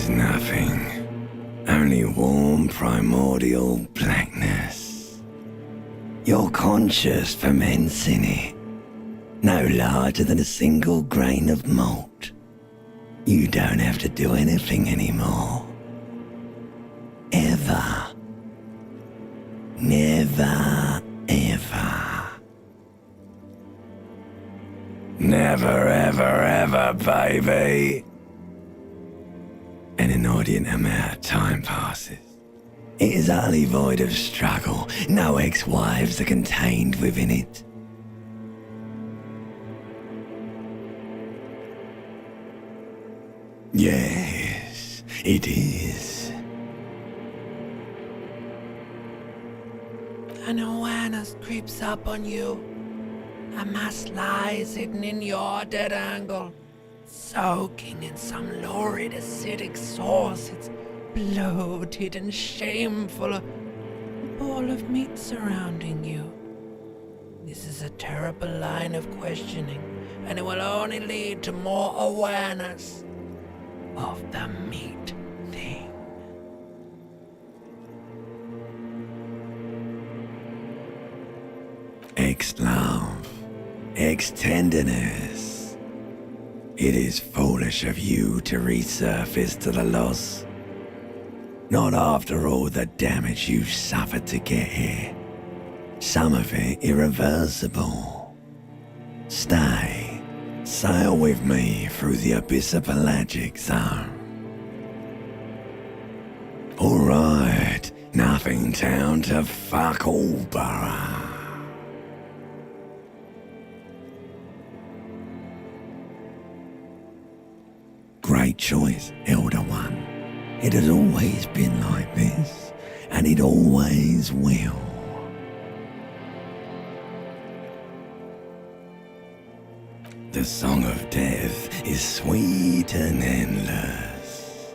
is nothing. Only warm primordial blackness. Your conscious ferments in it. No larger than a single grain of malt. You don't have to do anything anymore. Ever. Never, ever. Never, ever, ever, baby. An inordinate amount of time passes. It is utterly void of struggle. No ex-wives are contained within it. Yes, it is. An awareness creeps up on you. A mass lies hidden in your dead angle, soaking in some lurid acidic sauce. It's bloated and shameful, a ball of meat surrounding you. This is a terrible line of questioning, and it will only lead to more awareness of the meat thing. Ex-love, ex-tenderness. It is foolish of you to resurface to the loss. Not after all the damage you've suffered to get here. Some of it irreversible. Stay. Sail with me through the abyssopelagic zone. Alright, nothing town to fuck all borough. Great choice, Elder One. It has always been like this, and it always will. The song of death is sweet and endless.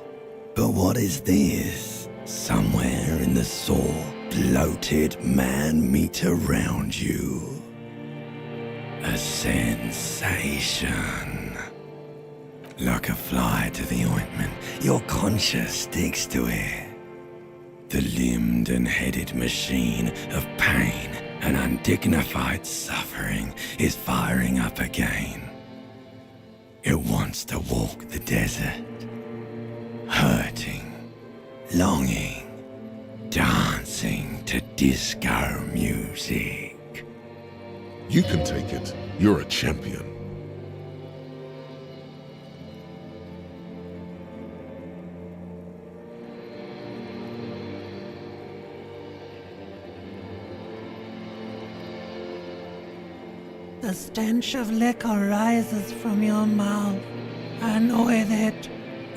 But what is this? Somewhere in the sore, bloated man-meat around you. A sensation. Like a fly to the ointment, your conscience sticks to it. The limbed and headed machine of pain and undignified suffering is firing up again. It wants to walk the desert, hurting, longing, dancing to disco music. You can take it. You're a champion. The stench of liquor rises from your mouth, and with it,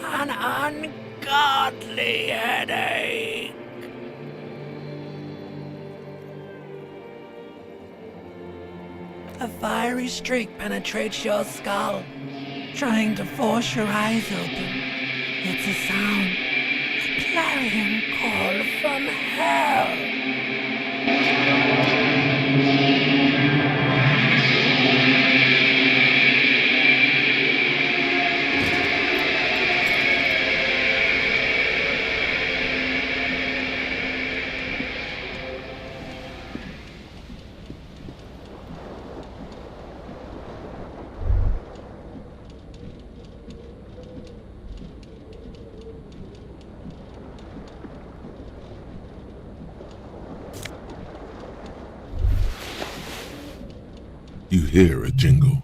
an ungodly headache. A fiery streak penetrates your skull, trying to force your eyes open. It's a sound, a clarion call from hell. You hear a jingle.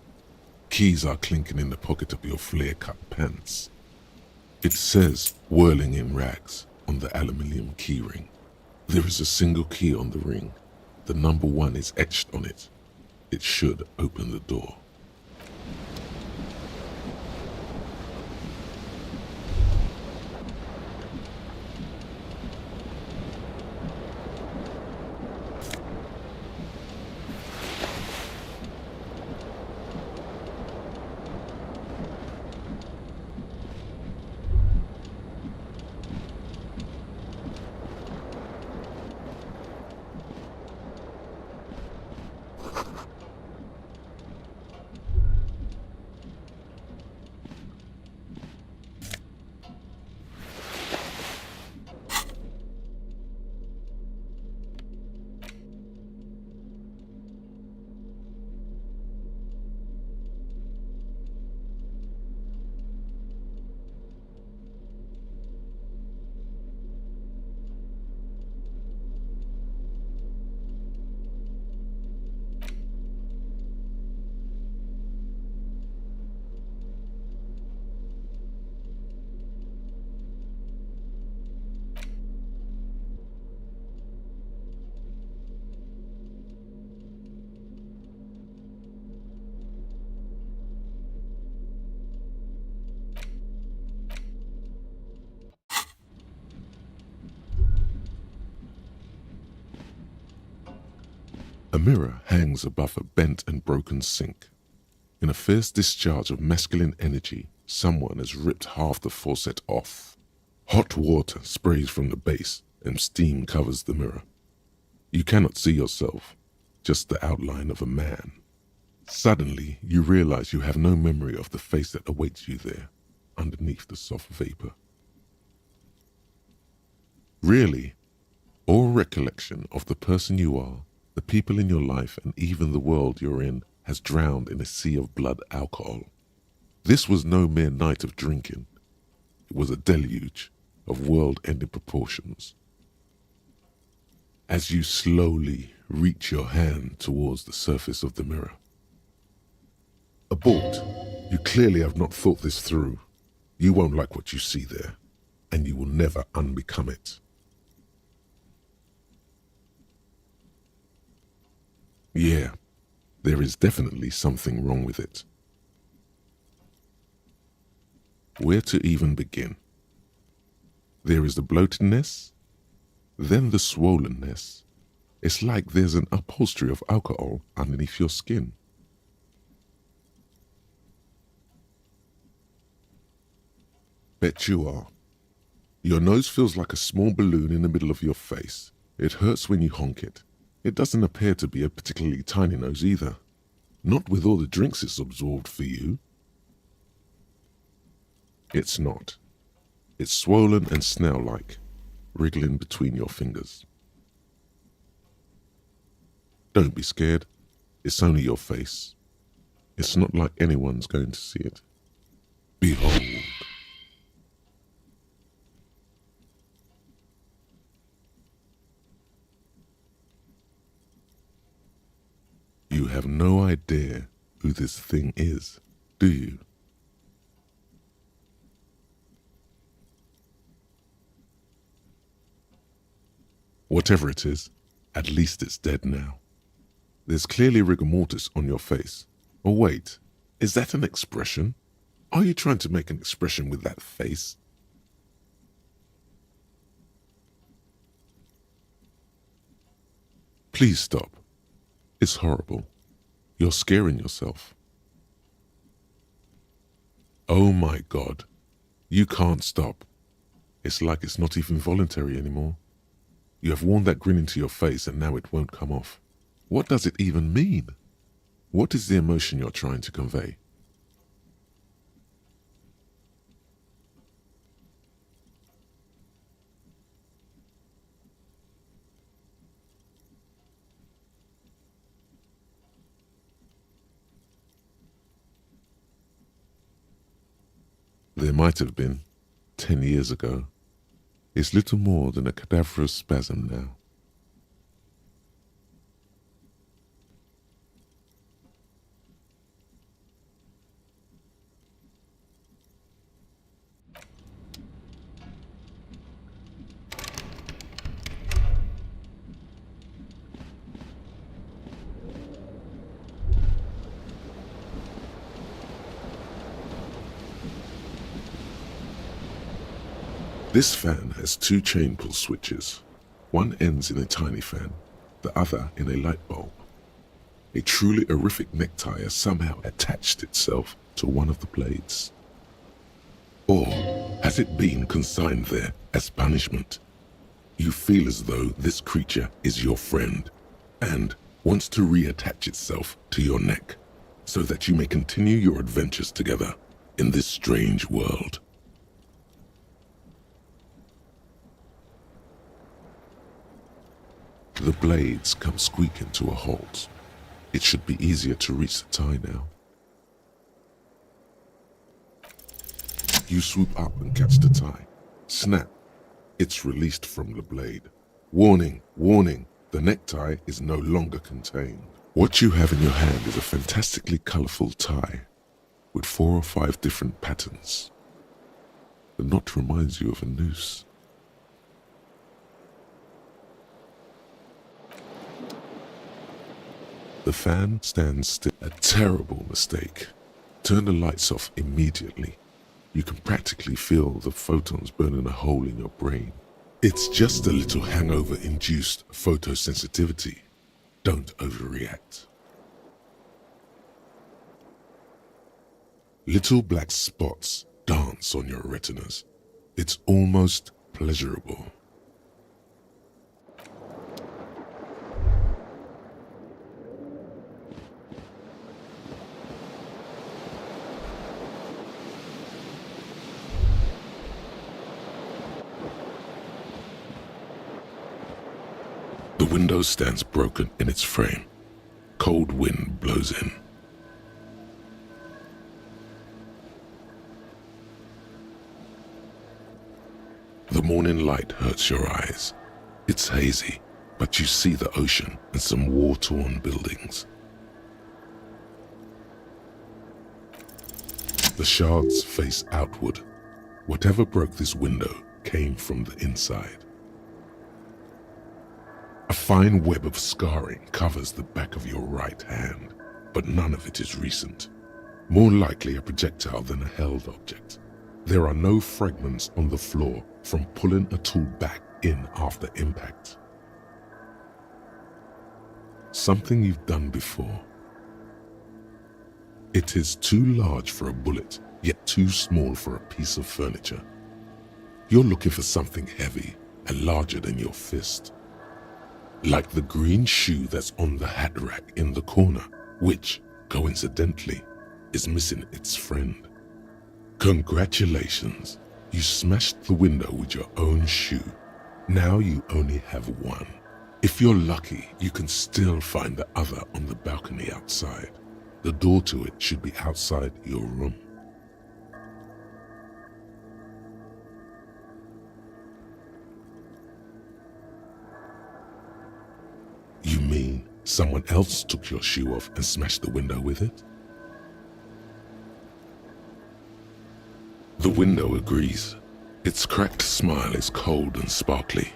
Keys are clinking in the pocket of your flare-cut pants. It says, whirling in rags, on the aluminium keyring. There is a single key on the ring. The number 1 is etched on it. It should open the door. A mirror hangs above a bent and broken sink. In a fierce discharge of masculine energy, someone has ripped half the faucet off. Hot water sprays from the base and steam covers the mirror. You cannot see yourself, just the outline of a man. Suddenly, you realize you have no memory of the face that awaits you there, underneath the soft vapor. Really, all recollection of the person you are, the people in your life, and even the world you're in has drowned in a sea of blood alcohol. This was no mere night of drinking. It was a deluge of world-ending proportions. As you slowly reach your hand towards the surface of the mirror. Abort. You clearly have not thought this through. You won't like what you see there, and you will never unbecome it. Yeah, there is definitely something wrong with it. Where to even begin? There is the bloatedness, then the swollenness. It's like there's an upholstery of alcohol underneath your skin. Bet you are. Your nose feels like a small balloon in the middle of your face. It hurts when you honk it. It doesn't appear to be a particularly tiny nose either. Not with all the drinks it's absorbed for you. It's not. It's swollen and snail-like, wriggling between your fingers. Don't be scared. It's only your face. It's not like anyone's going to see it. Behold. You have no idea who this thing is, do you? Whatever it is, at least it's dead now. There's clearly rigor mortis on your face. Oh wait, is that an expression? Are you trying to make an expression with that face? Please stop. It's horrible. You're scaring yourself. Oh my God. You can't stop. It's like it's not even voluntary anymore. You have worn that grin into your face and now it won't come off. What does it even mean? What is the emotion you're trying to convey? There might have been, 10 years ago. It's little more than a cadaverous spasm now. This fan has two chain pull switches. One ends in a tiny fan, the other in a light bulb. A truly horrific necktie has somehow attached itself to one of the blades. Or has it been consigned there as punishment? You feel as though this creature is your friend and wants to reattach itself to your neck so that you may continue your adventures together in this strange world. The blades come squeaking to a halt. It should be easier to reach the tie now. You swoop up and catch the tie. Snap. It's released from the blade. Warning, warning, the necktie is no longer contained. What you have in your hand is a fantastically colorful tie with 4 or 5 different patterns. The knot reminds you of a noose. The fan stands still. A terrible mistake. Turn the lights off immediately. You can practically feel the photons burning a hole in your brain. It's just a little hangover-induced photosensitivity. Don't overreact. Little black spots dance on your retinas. It's almost pleasurable. The window stands broken in its frame. Cold wind blows in. The morning light hurts your eyes. It's hazy, but you see the ocean and some war-torn buildings. The shards face outward. Whatever broke this window came from the inside. A fine web of scarring covers the back of your right hand, but none of it is recent. More likely a projectile than a held object. There are no fragments on the floor from pulling a tool back in after impact. Something you've done before. It is too large for a bullet, yet too small for a piece of furniture. You're looking for something heavy and larger than your fist. Like the green shoe that's on the hat rack in the corner, which, coincidentally, is missing its friend. Congratulations, you smashed the window with your own shoe. Now you only have one. If you're lucky, you can still find the other on the balcony outside. The door to it should be outside your room. You mean someone else took your shoe off and smashed the window with it? The window agrees. Its cracked smile is cold and sparkly.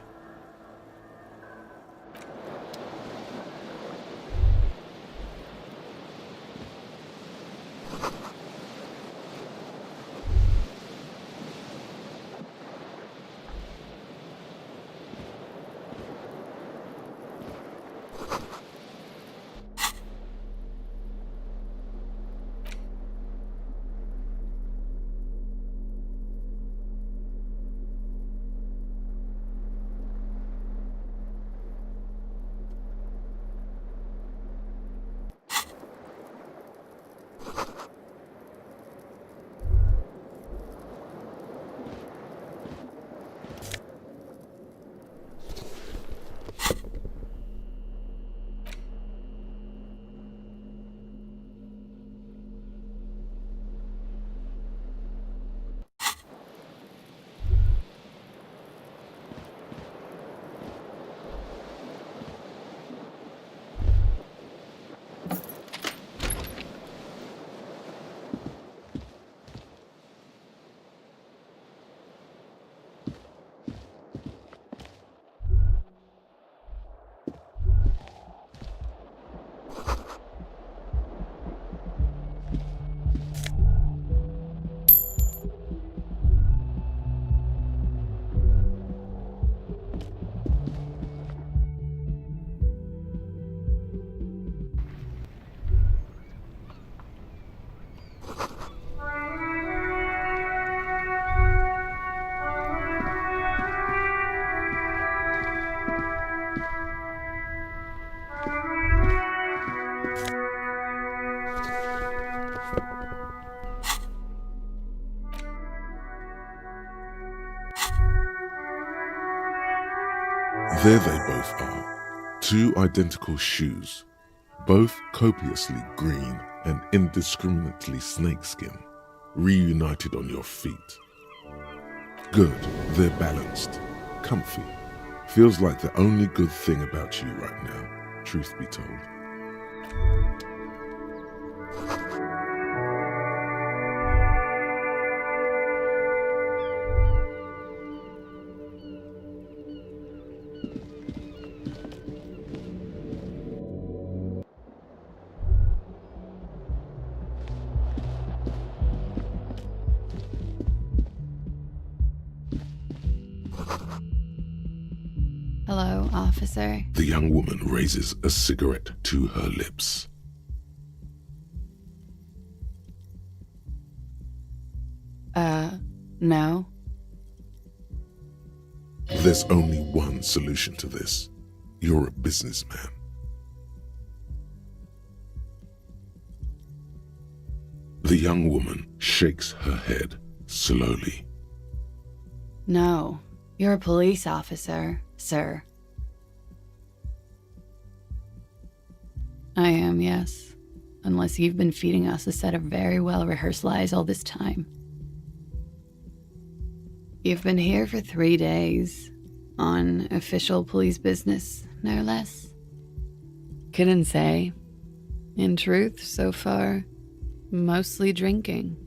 There they both are, two identical shoes, both copiously green and indiscriminately snakeskin, reunited on your feet. Good, they're balanced, comfy. Feels like the only good thing about you right now, truth be told. Hello, officer. The young woman raises a cigarette to her lips. No. There's only one solution to this. You're a businessman. The young woman shakes her head slowly. No. You're a police officer, sir. I am, yes. Unless you've been feeding us a set of very well-rehearsed lies all this time. You've been here for 3 days, on official police business, no less. Couldn't say. In truth, so far, mostly drinking.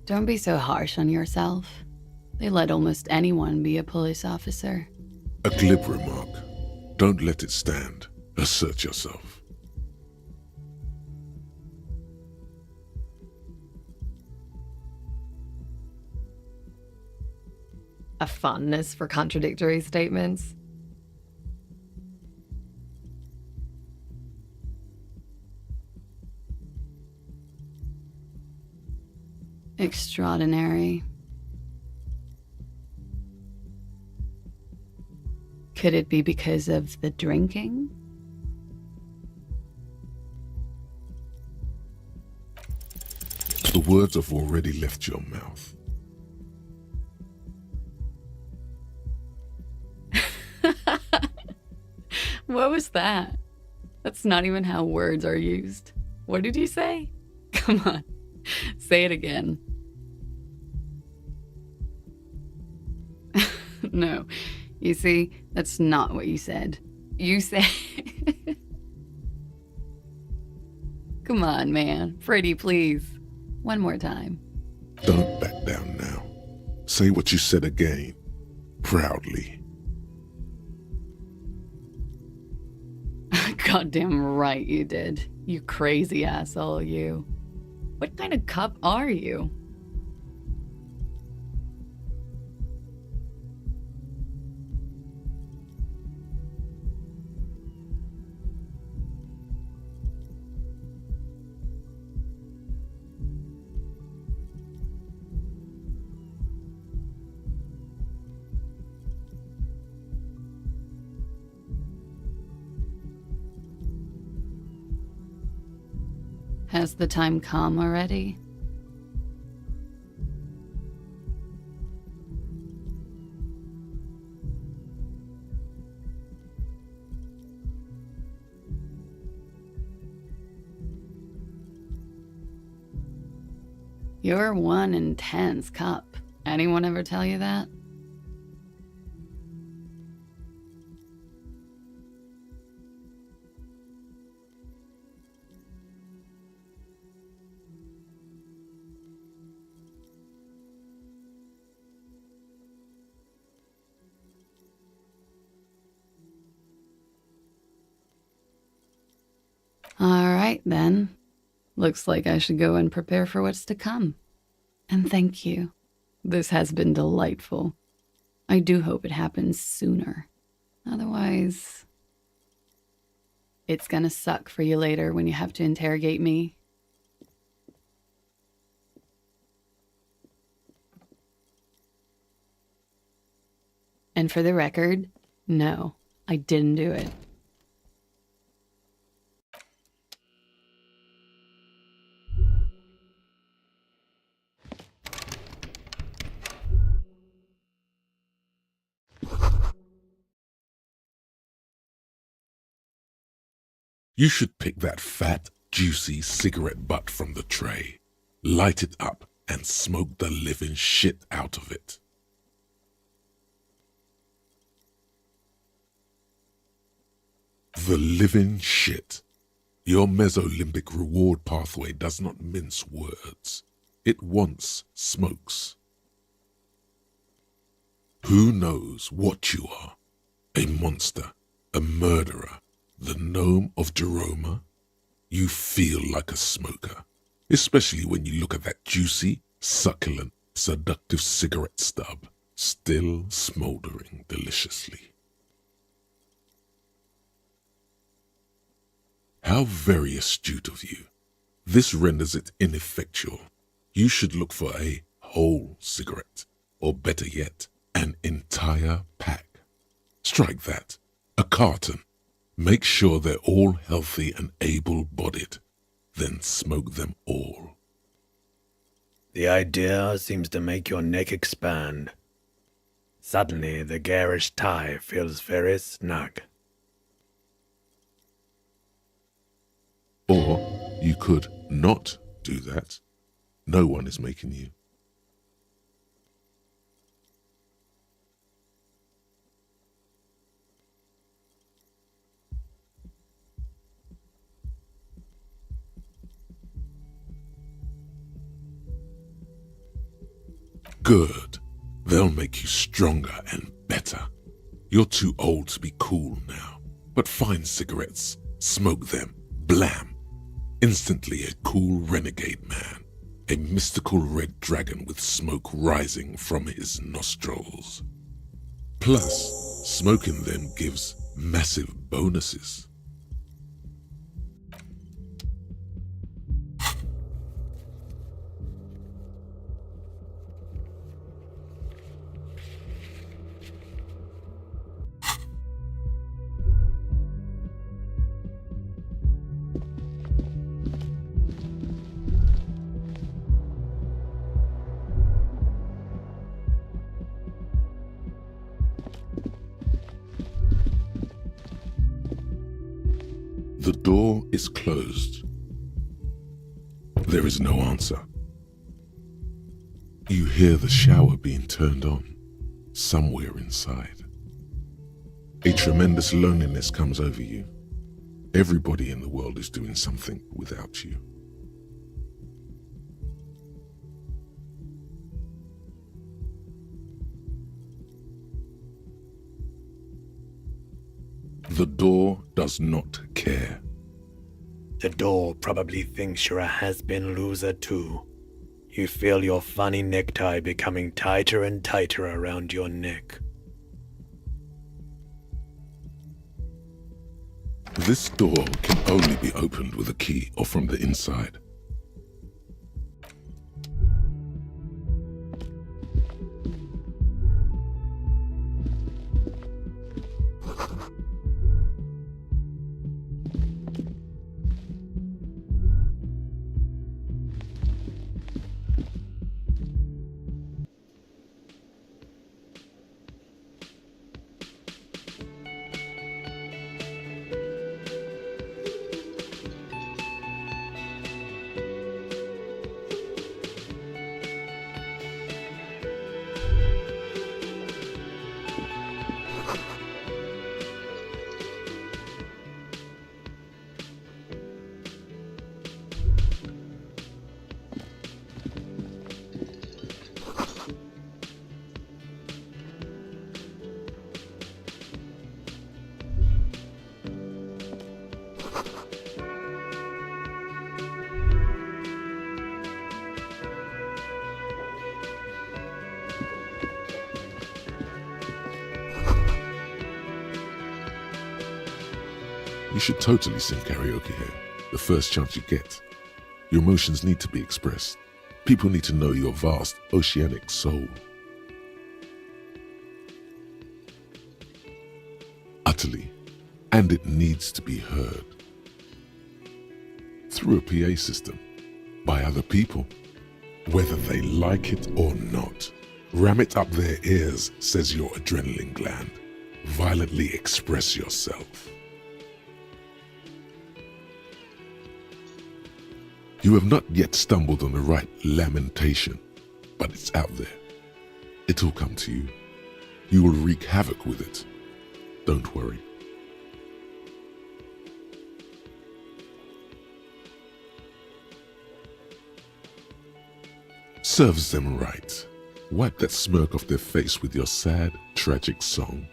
Don't be so harsh on yourself. They let almost anyone be a police officer. A glib remark. Don't let it stand. Assert yourself. A fondness for contradictory statements. Extraordinary. Could it be because of the drinking? The words have already left your mouth. What was that? That's not even how words are used. What did you say? Come on, say it again. No, you see, that's not what you said. You said... Come on, man. Freddie, please. One more time. Don't back down now. Say what you said again. Proudly. Goddamn right you did. You crazy asshole, you. What kind of cop are you? Has the time come already? You're one intense cop. Anyone ever tell you that? All right, then. Looks like I should go and prepare for what's to come. And thank you. This has been delightful. I do hope it happens sooner. Otherwise, it's gonna suck for you later when you have to interrogate me. And for the record, no, I didn't do it. You should pick that fat, juicy cigarette butt from the tray, light it up, and smoke the living shit out of it. The living shit. Your mesolimbic reward pathway does not mince words. It wants smokes. Who knows what you are? A monster, a murderer, the gnome of Jeroma? You feel like a smoker, especially when you look at that juicy, succulent, seductive cigarette stub, still smoldering deliciously. How very astute of you. This renders it ineffectual. You should look for a whole cigarette, or better yet, an entire pack. Strike that, a carton. Make sure they're all healthy and able-bodied, then smoke them all. The idea seems to make your neck expand. Suddenly, the garish tie feels very snug. Or you could not do that. No one is making you. Good. They'll make you stronger and better. You're too old to be cool now. But find cigarettes, smoke them, blam. Instantly a cool renegade man. A mystical red dragon with smoke rising from his nostrils. Plus, smoking them gives massive bonuses. The door is closed. There is no answer. You hear the shower being turned on, somewhere inside. A tremendous loneliness comes over you. Everybody in the world is doing something without you. The door does not care. The door probably thinks you're a has-been loser too. You feel your funny necktie becoming tighter and tighter around your neck. This door can only be opened with a key or from the inside. You should totally sing karaoke here, the first chance you get. Your emotions need to be expressed. People need to know your vast, oceanic soul. Utterly, and it needs to be heard. Through a PA system, by other people, whether they like it or not. Ram it up their ears, says your adrenaline gland. Violently express yourself. You have not yet stumbled on the right lamentation, but it's out there. It'll come to you. You will wreak havoc with it. Don't worry. Serves them right. Wipe that smirk off their face with your sad, tragic song.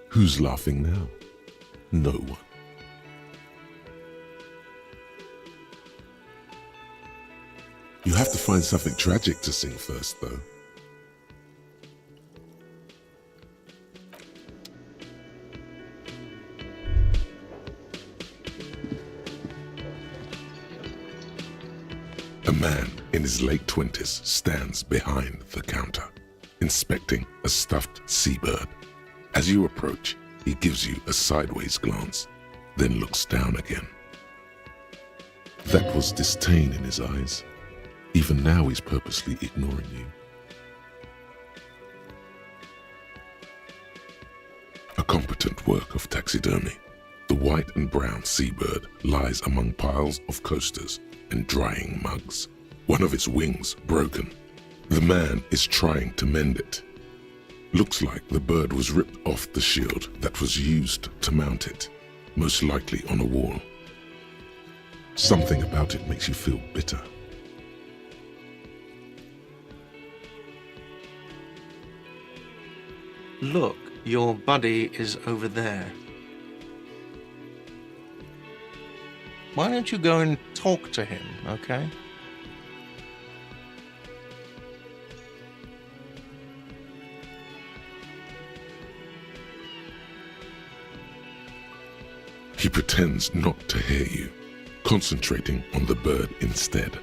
Who's laughing now? No one. You have to find something tragic to sing first, though. A man in his late 20s stands behind the counter, inspecting a stuffed seabird. As you approach, he gives you a sideways glance, then looks down again. That was disdain in his eyes. Even now he's purposely ignoring you. A competent work of taxidermy. The white and brown seabird lies among piles of coasters and drying mugs. One of its wings broken. The man is trying to mend it. Looks like the bird was ripped off the shield that was used to mount it, most likely on a wall. Something about it makes you feel bitter. Look, your buddy is over there. Why don't you go and talk to him, okay? He pretends not to hear you, concentrating on the bird instead.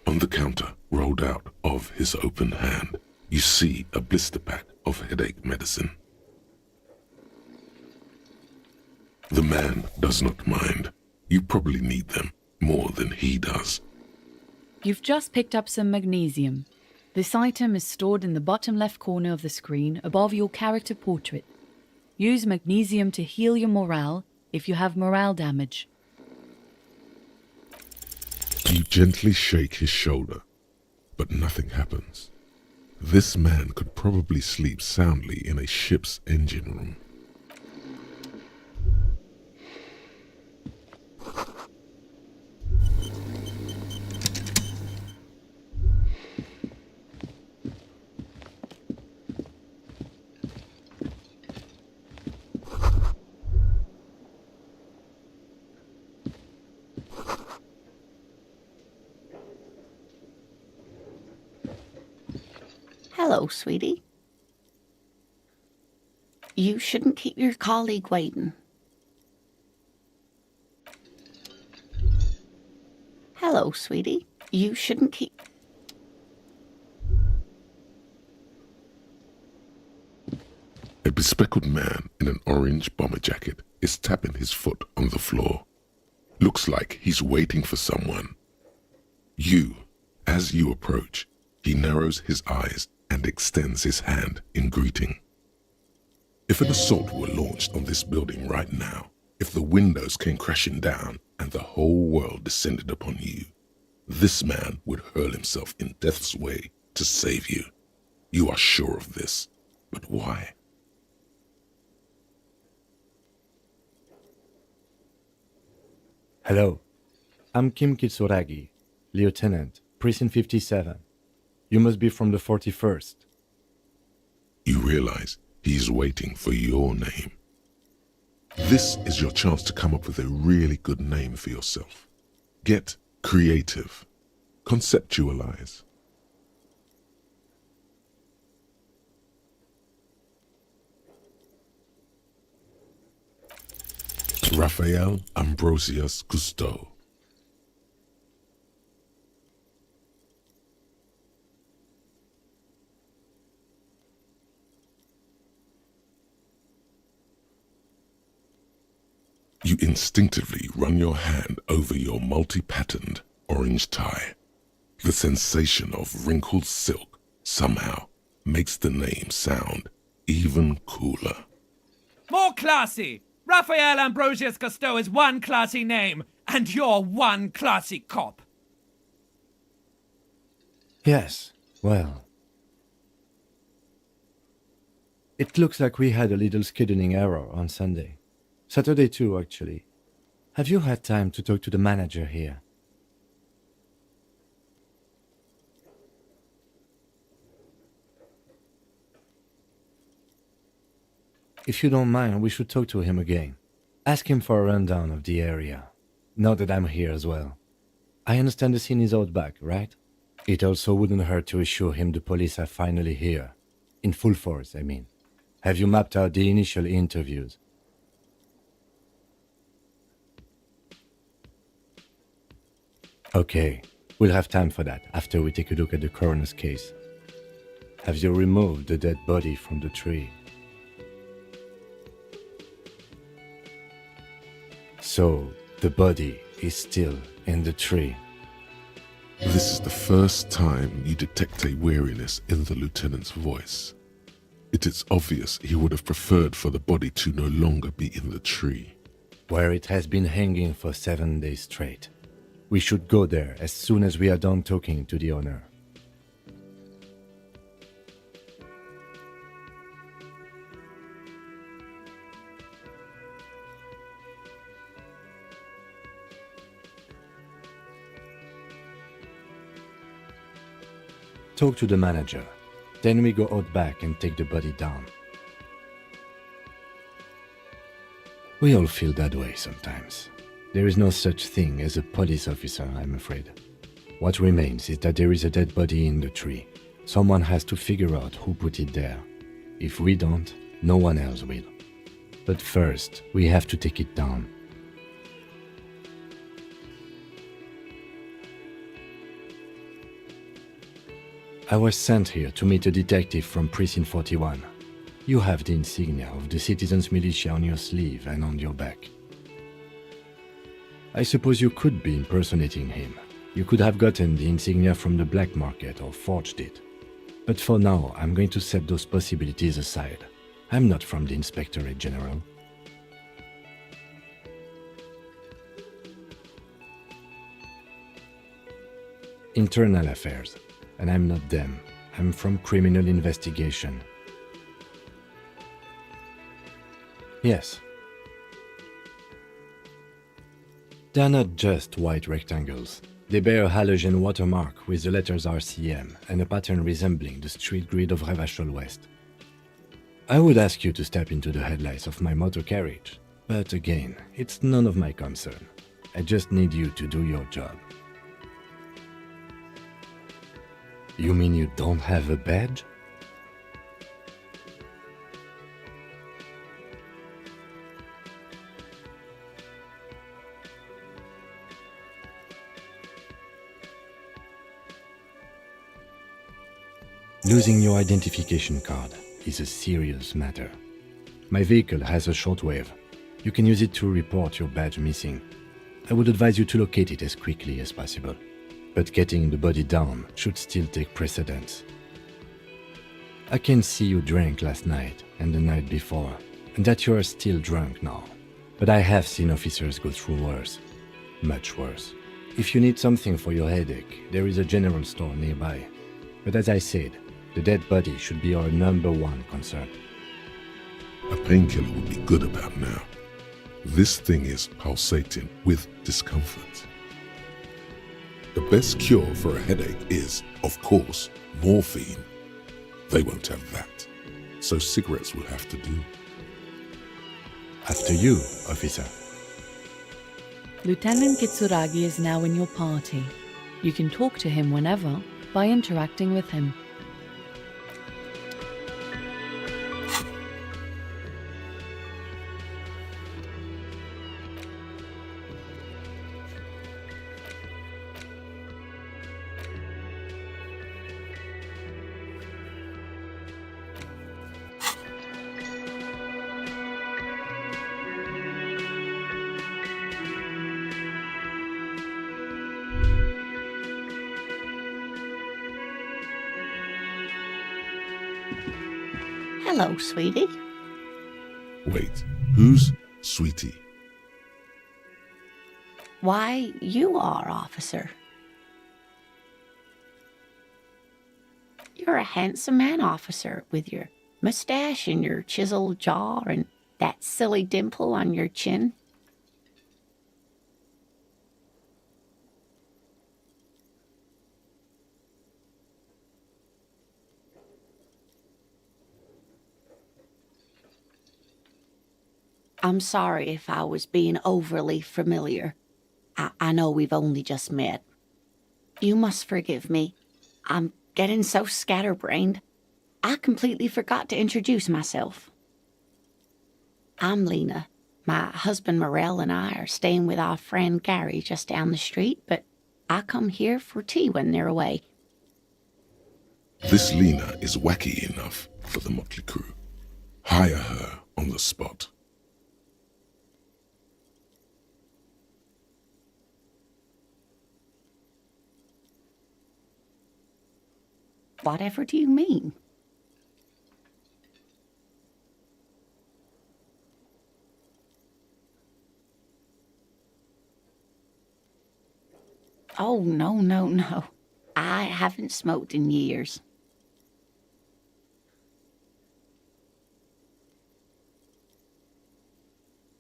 On the counter, rolled out of his open hand, you see a blister pack of headache medicine. The man does not mind. You probably need them more than he does. You've just picked up some magnesium. This item is stored in the bottom left corner of the screen above your character portrait. Use magnesium to heal your morale if you have morale damage. You gently shake his shoulder, but nothing happens. This man could probably sleep soundly in a ship's engine room. Hello, sweetie. You shouldn't keep your colleague waiting. Hello, sweetie. You shouldn't keep... A bespectacled man in an orange bomber jacket is tapping his foot on the floor. Looks like he's waiting for someone. As you approach, he narrows his eyes and extends his hand in greeting. If an assault were launched on this building right now, if the windows came crashing down and the whole world descended upon you, this man would hurl himself in death's way to save you. You are sure of this, but why? Hello, I'm Kim Kitsuragi, Lieutenant, Precinct 57. You must be from the 41st. You realize he's waiting for your name. This is your chance to come up with a really good name for yourself. Get creative. Conceptualize. Raphael Ambrosius Cousteau. You instinctively run your hand over your multi-patterned orange tie. The sensation of wrinkled silk somehow makes the name sound even cooler. More classy! Raphael Ambrosius Cousteau is one classy name, and you're one classy cop. Yes, well. It looks like we had a little scheduling error on Sunday. Saturday too, actually. Have you had time to talk to the manager here? If you don't mind, we should talk to him again. Ask him for a rundown of the area. Now that I'm here as well. I understand the scene is out back, right? It also wouldn't hurt to assure him the police are finally here. In full force, I mean. Have you mapped out the initial interviews? Okay, we'll have time for that after we take a look at the coroner's case. Have you removed the dead body from the tree? So, the body is still in the tree. This is the first time you detect a weariness in the lieutenant's voice. It is obvious he would have preferred for the body to no longer be in the tree. Where it has been hanging for 7 days straight. We should go there as soon as we are done talking to the owner. Talk to the manager. Then we go out back and take the body down. We all feel that way sometimes. There is no such thing as a police officer, I'm afraid. What remains is that there is a dead body in the tree. Someone has to figure out who put it there. If we don't, no one else will. But first, we have to take it down. I was sent here to meet a detective from Precinct 41. You have the insignia of the Citizens Militia on your sleeve and on your back. I suppose you could be impersonating him. You could have gotten the insignia from the black market or forged it. But for now, I'm going to set those possibilities aside. I'm not from the Inspectorate General. Internal Affairs. And I'm not them. I'm from Criminal Investigation. Yes. They're not just white rectangles. They bear a halogen watermark with the letters RCM and a pattern resembling the street grid of Revachol West. I would ask you to step into the headlights of my motor carriage, but again, it's none of my concern. I just need you to do your job. You mean you don't have a badge? Losing your identification card is a serious matter. My vehicle has a shortwave. You can use it to report your badge missing. I would advise you to locate it as quickly as possible. But getting the body down should still take precedence. I can see you drank last night and the night before, and that you are still drunk now. But I have seen officers go through worse. Much worse. If you need something for your headache, there is a general store nearby. But as I said, the dead body should be our #1 concern. A painkiller would be good about now. This thing is pulsating with discomfort. The best cure for a headache is, of course, morphine. They won't have that, so cigarettes will have to do. After you, officer. Lieutenant Kitsuragi is now in your party. You can talk to him whenever by interacting with him. Hello, sweetie. Wait, who's Sweetie? Why, you are, officer. You're a handsome man, officer, with your mustache and your chiseled jaw and that silly dimple on your chin. I'm sorry if I was being overly familiar. I know we've only just met. You must forgive me. I'm getting so scatterbrained. I completely forgot to introduce myself. I'm Lena. My husband Morel and I are staying with our friend Gary just down the street, but I come here for tea when they're away. This Lena is wacky enough for the motley crew. Hire her on the spot. Whatever do you mean? Oh, no. I haven't smoked in years.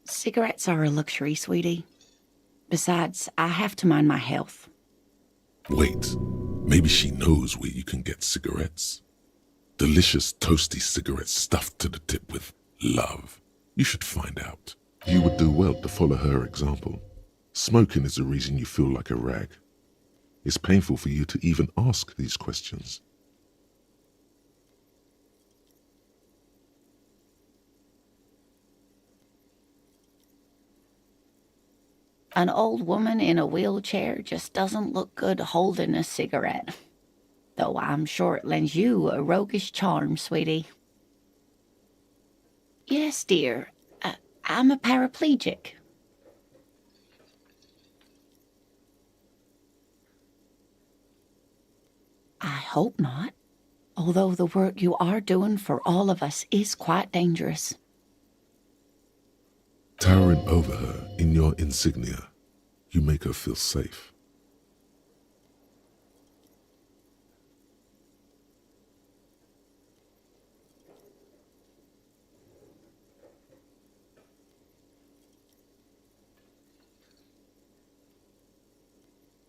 Cigarettes are a luxury, sweetie. Besides, I have to mind my health. Wait, maybe she knows where you can get cigarettes. Delicious toasty cigarettes stuffed to the tip with love. You should find out. You would do well to follow her example. Smoking is the reason you feel like a rag. It's painful for you to even ask these questions. An old woman in a wheelchair just doesn't look good holding a cigarette. Though I'm sure it lends you a roguish charm, sweetie. Yes, dear. I'm a paraplegic. I hope not. Although the work you are doing for all of us is quite dangerous. Towering over her in your insignia, you make her feel safe.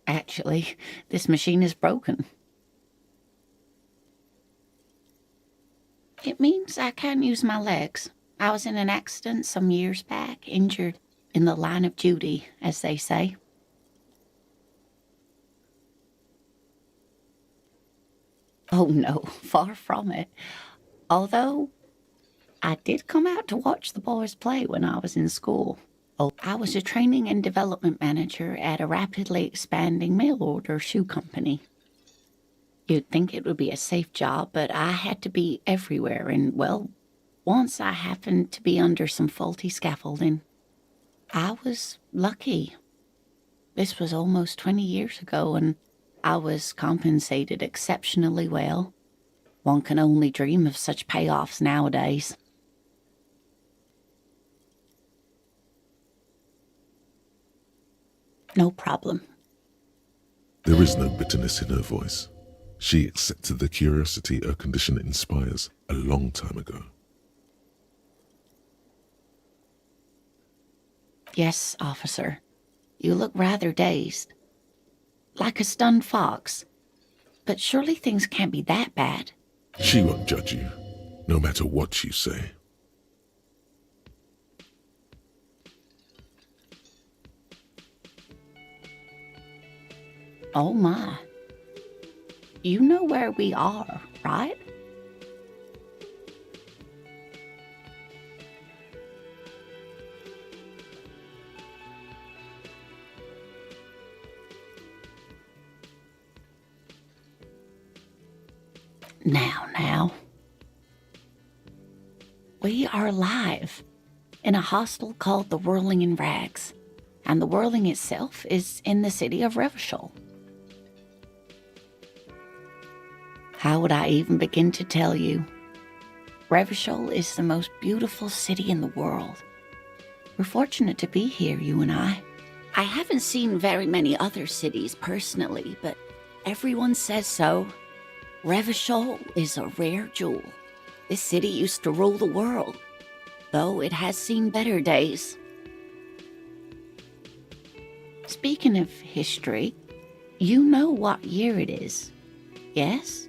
Actually, this machine is broken. It means I can't use my legs. I was in an accident some years back, injured in the line of duty, as they say. Oh no, far from it. Although, I did come out to watch the boys play when I was in school. Oh, I was a training and development manager at a rapidly expanding mail-order shoe company. You'd think it would be a safe job, but I had to be everywhere, and, well, once I happened to be under some faulty scaffolding. I was lucky. This was almost 20 years ago, and I was compensated exceptionally well. One can only dream of such payoffs nowadays. No problem. There is no bitterness in her voice. She accepted the curiosity her condition inspires a long time ago. Yes, officer. You look rather dazed. like a stunned fox. But surely things can't be that bad. She won't judge you, no matter what you say. Oh my. You know where we are, right? Now. We are live in a hostel called the Whirling in Rags, and the Whirling itself is in the city of Revachol. How would I even begin to tell you? Revachol is the most beautiful city in the world. We're fortunate to be here, you and I. I haven't seen very many other cities personally, but everyone says so. Revachol is a rare jewel. This city used to rule the world, though it has seen better days. Speaking of history, you know what year it is, yes?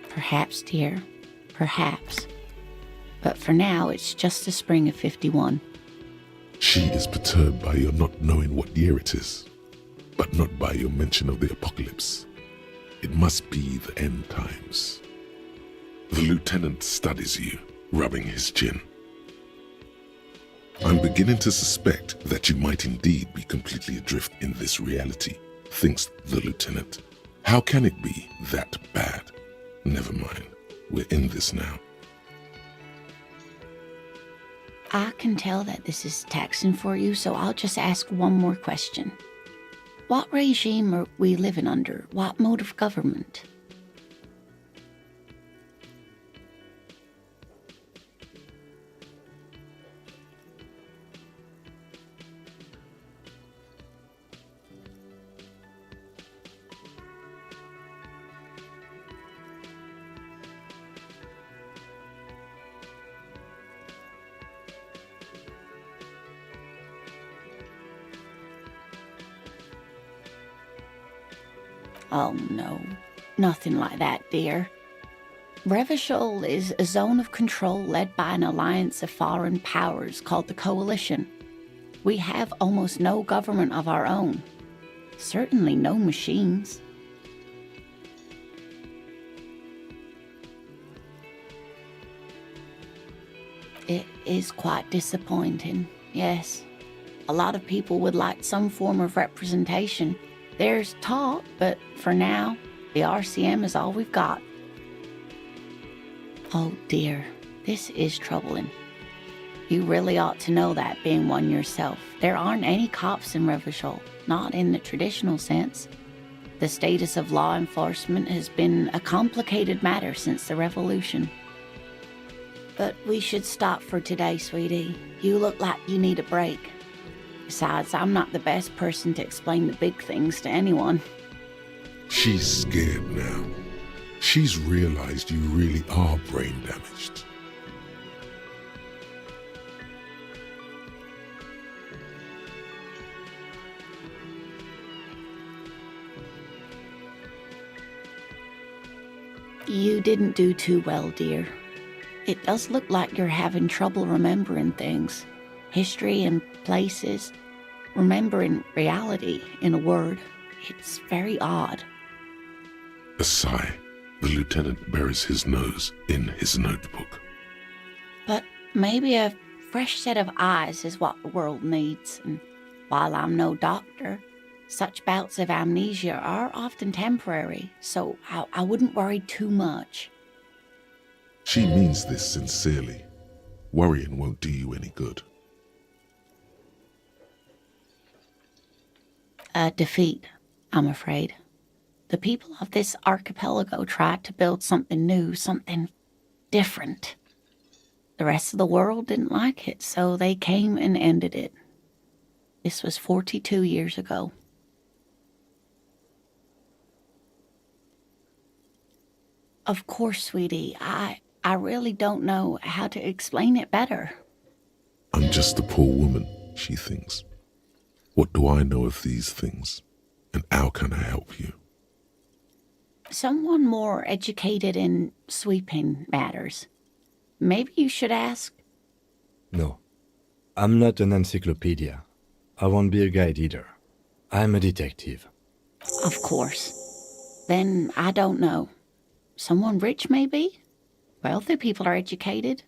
Perhaps, dear, perhaps. But for now, it's just the spring of 51. She is perturbed by your not knowing what year it is, but not by your mention of the apocalypse. It must be the end times. The lieutenant studies you, rubbing his chin. I'm beginning to suspect that you might indeed be completely adrift in this reality, thinks the lieutenant. How can it be that bad? Never mind, we're in this now. I can tell that this is taxing for you, so I'll just ask one more question. What regime are we living under? What mode of government? Oh no, nothing like that, dear. Revachol is a zone of control led by an alliance of foreign powers called the Coalition. We have almost no government of our own. Certainly no machines. It is quite disappointing, yes. A lot of people would like some form of representation. There's talk, but for now, the RCM is all we've got. Oh dear, this is troubling. You really ought to know that, being one yourself. There aren't any cops in Revachol, not in the traditional sense. The status of law enforcement has been a complicated matter since the revolution. But we should stop for today, sweetie. You look like you need a break. Besides, I'm not the best person to explain the big things to anyone. She's scared now. She's realized you really are brain damaged. You didn't do too well, dear. It does look like you're having trouble remembering things. History and places. Remembering reality, in a word. It's very odd. A sigh. The lieutenant buries his nose in his notebook. But maybe a fresh set of eyes is what the world needs. And while I'm no doctor, such bouts of amnesia are often temporary, so I wouldn't worry too much. She means this sincerely. Worrying won't do you any good. A defeat, I'm afraid. The people of this archipelago tried to build something new, something different. The rest of the world didn't like it, so they came and ended it. This was 42 years ago. Of course, sweetie, I really don't know how to explain it better. I'm just a poor woman, she thinks. What do I know of these things? And how can I help you? Someone more educated in sweeping matters. Maybe you should ask. No. I'm not an encyclopedia. I won't be a guide either. I'm a detective. Of course. Then I don't know. Someone rich, maybe? Wealthy people are educated.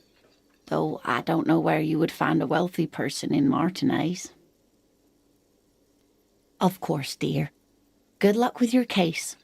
Though I don't know where you would find a wealthy person in Martinez. Of course, dear. Good luck with your case.